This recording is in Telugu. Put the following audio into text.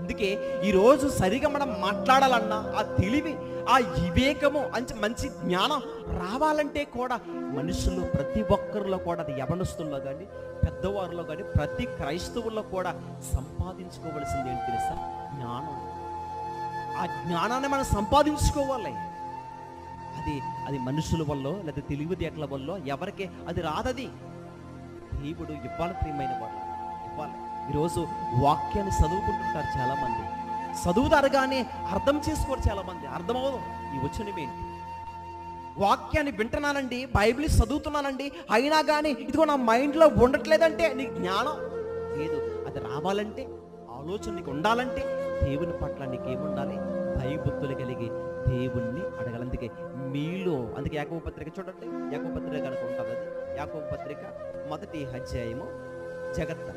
అందుకే ఈరోజు సరిగా మనం మాట్లాడాలన్నా ఆ తెలివి, ఆ వివేకము, మంచి జ్ఞానం రావాలంటే కూడా మనుషులు ప్రతి ఒక్కరిలో కూడా, అది యవనస్తుల్లో కానీ పెద్దవారిలో కానీ ప్రతి క్రైస్తవుల్లో కూడా సంపాదించుకోవలసింది ఏంటి తెలుసా? జ్ఞానం. ఆ జ్ఞానాన్ని మనం సంపాదించుకోవాలి. అది మనుషుల వల్ల లేదా తెలివితేటల వల్ల ఎవరికి అది రాదది. దేవుడు ఇవ్వాలి, ప్రియమైన వాళ్ళ ఇవ్వాలి. ఈరోజు వాక్యాన్ని చదువుకుంటుంటారు చాలామంది, చదువుతారు కానీ అర్థం చేసుకోరు చాలామంది. అర్థమవదు ఈ వచనమేంటి. వాక్యాన్ని వింటున్నానండి, బైబిల్ చదువుతున్నానండి, అయినా కానీ ఇదిగో నా మైండ్లో ఉండట్లేదంటే నీకు జ్ఞానం లేదు. అది రావాలంటే, ఆలోచన నీకు ఉండాలంటే దేవుని పట్ల నీకేముండాలి? భయభక్తులు కలిగి దేవుణ్ణి అడగాలి. అందుకే యాకోబు పత్రిక చూడండి, యాకోబు పత్రిక కనుక ఉంటుంది, అది యాకోబు పత్రిక 1వ అధ్యాయము, జాగ్రత్త